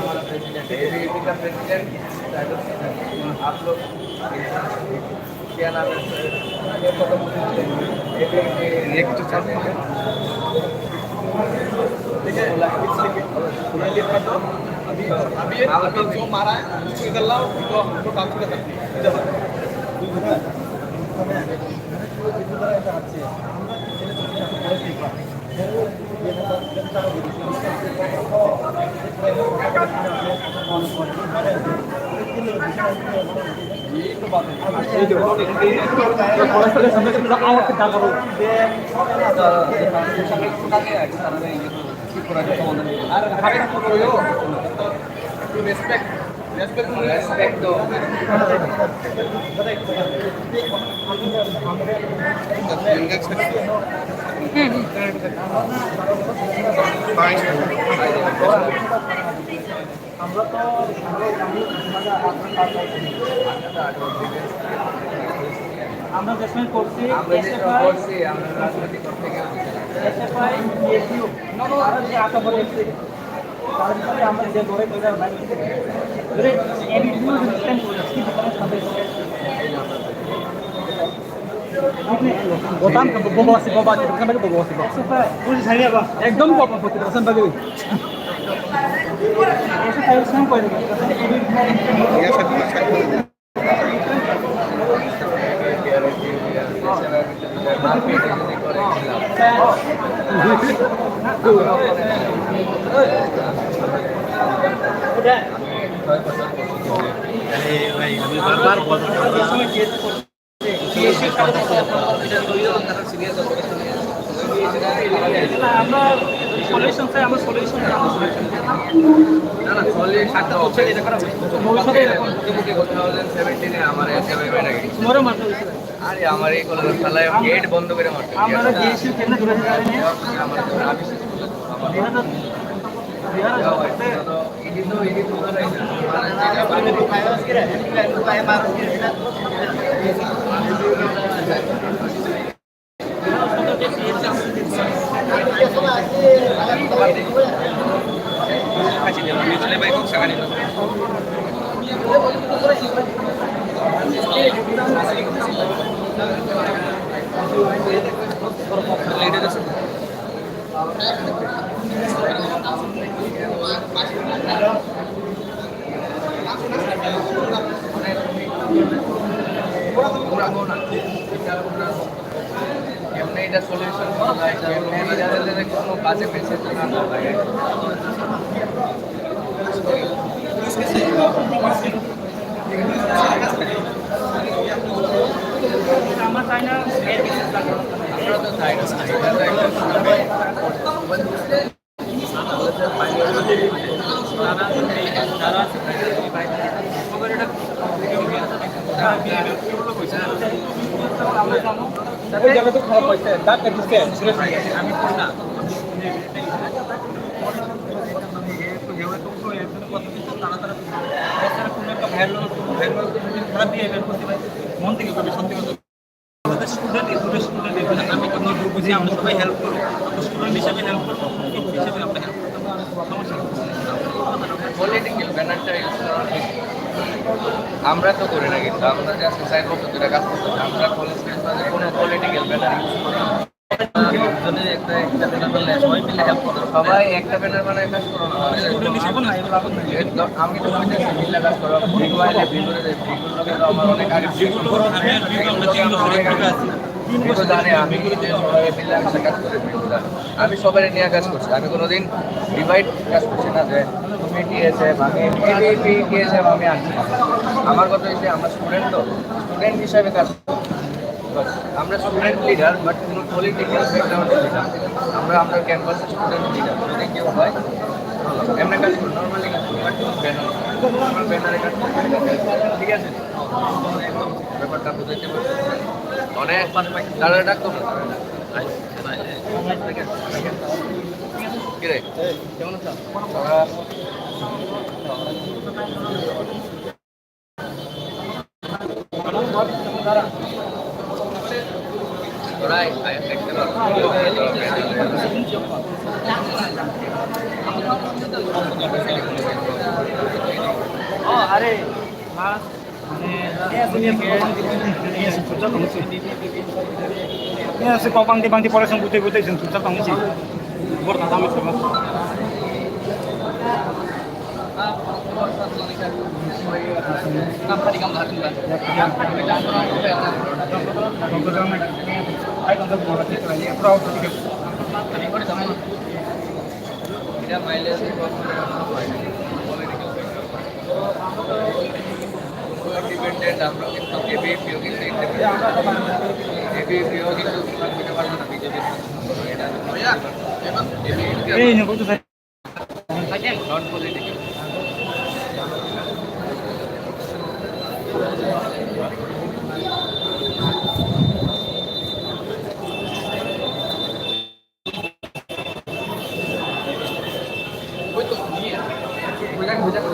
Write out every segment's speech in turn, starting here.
हमारा प्रेसिडेंट आप लोग क्या नाम है ये कुछ चाहते हैं अभी अभी अभी जो मारा है उसको इधर लाओ तो हमको काम कर सकते ये तो बात है ये जो थोड़ा सा समय से आवाज क्या करो रेस्पेक्ट दो আমরা তো আমরা জেসমেন্ট করছি আমরা রাজনীতি করতে গেছি এসএফআই এসইউ আর যে আটা বলে তারপরে আমরা যে ধরে কইরা বাইরে ধরে এবিডিও রেজিস্ট্যান্ট করছি দোকানের সাথে Botan ke bobo si boba kita kan bagi bobo si boba. Supaya puji saya apa? Ekdom bobo putih rasan bagi. Eso tayo sang ko ini. Ya satu satu. Udah. Ini barbar buat আমরা solution চাই আমরা solution না না solution তো হচ্ছে এটা করা ভবিষ্যতে মুখে 2017 এ আমার এসএমআই বেড়ে গেছে মোরে মারতে আরে আমার এই কলেজের শালায় গেট বন্ধ করে মারতে আমরা দিয়েছি কেন দূরে যাবে না আমার আমি আমার ini tuh এটা সলিউশন করা যায় এমনি কোনো কাজে মেসেজ না লাগে আমার চাই না আমরা তো চাই না জায়গা তো খারাপ হয়েছে ডাক দিচ্ছে আমি কোন না মন থেকে করবে সত্যি কথা স্টুডেন্ট আমি কোনো বুঝি আমরা সবাই হেল্প করবো স্টুডেন্ট হিসেবে হেল্প করবো হিসেবে আমরা হেল্প করতে পারবো সমস্যা পলিটিক্যাল ব্যানারটা আমরা তো করি না কিন্তু আমরা যে আজকে 4 বছর ধরে কাজ করতেছি আমরা কলেজ ক্যাম্পাসে কোনো পলিটিক্যাল ব্যানার ইউজ করি না সবাই একটা ব্যানার বানায় কাজ করো না আমি তো মিলে কাজ করো মোবাইলে ভিডিওতে ভিডিওগুলো আমার অনেক আগে জানে আমি আমি সবাই নিয়ে কাজ করছি আমি কোনোদিন ডিভাইড কাজ করছি না যে তুমি টিএসএফ আমি টিএসএফ আমি আনছি আমার কথা হচ্ছে আমরা স্টুডেন্ট তো স্টুডেন্ট হিসাবে কাজ আমরা স্টুডেন্ট লিডার বাট কোনো পলিটিক্যাল ব্যাকগ্রাউন্ড লিডার আমরা আপনার ক্যাম্পাসের স্টুডেন্ট লিডার যদি কেউ হয় এমনি কাজ করি নর্মালি কাজ করি বাট ব্যানার আমার ব্যানারে কাজ করি ঠিক আছে ব্যাপারটা বুঝাইতে পারছি অনেক তারা ডাকতো না কিরে কেমন আছো তোরাই দেখতে আরে Ini si Kopang di Polres yang putih-putih yang susah banget sih. Buat tamu semua. Dependent আমরা কিন্তু কেবিপিও কিন্তু কেবিপিও কিন্তু দিতে পারবো না BJP Eh, yang itu saya. Non political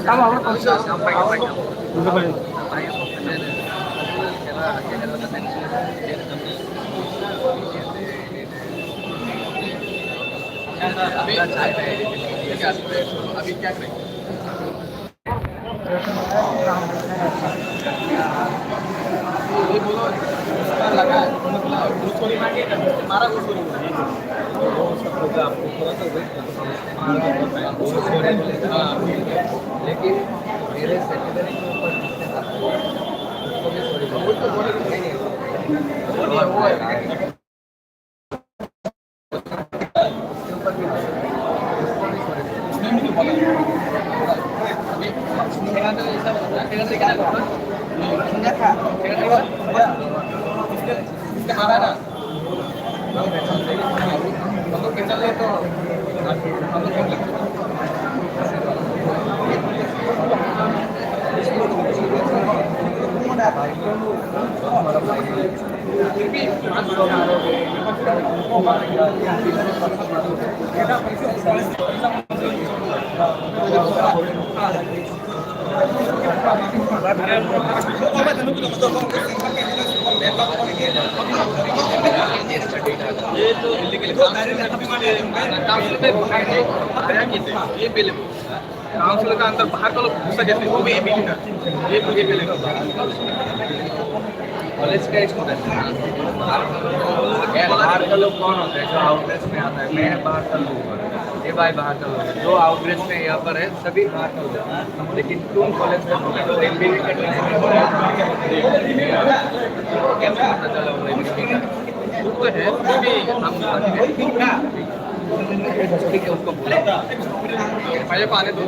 Kamu apa konsep? अभी क्या करें ये बोलो लगा मारा लेकिन मेरे सेकेंडरी के ऊपर काउंसिल का अंदर बाहर का लोग घुसा जाते वो भी एबी ना ये मुझे मिलेगा कॉलेज का स्टूडेंट बाहर का लोग कौन होता है जो आउटलेट्स में आता है मैं बाहर का लोग ये भाई बाहर का लोग जो आउटलेट्स में यहाँ पर है सभी बाहर का लोग लेकिन तुम कॉलेज का एमबी क्या पता चला तो है भी हम ठीक है उसको बोलो पहले पाने दो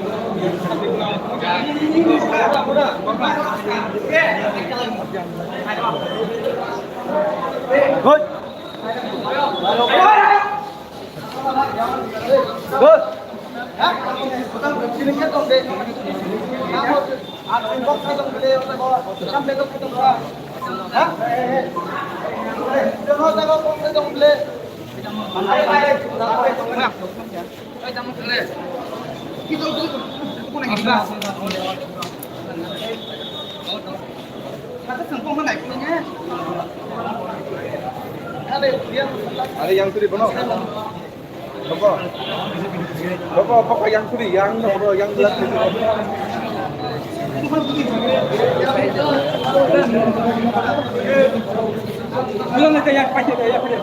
Good. Good. Ada yang suri penuh. Bapak yang suri, yang jelas itu. Belum ada yang pasti ada yang punya.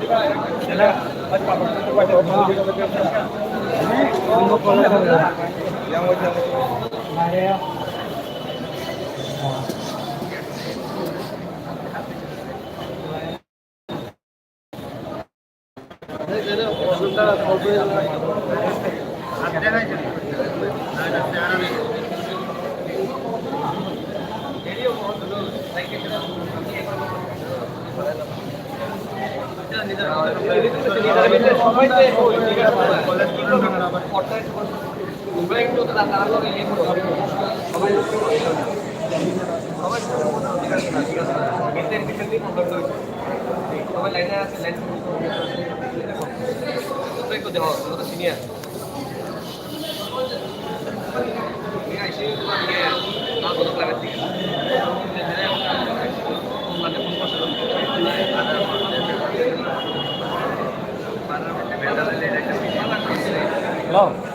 Yang wajah. সবাই লাইনে আছে লাইন একটু দেওয়া সিনিয়র আইসি তোমাকে না বলতে লাগাচ্ছি হ্যালো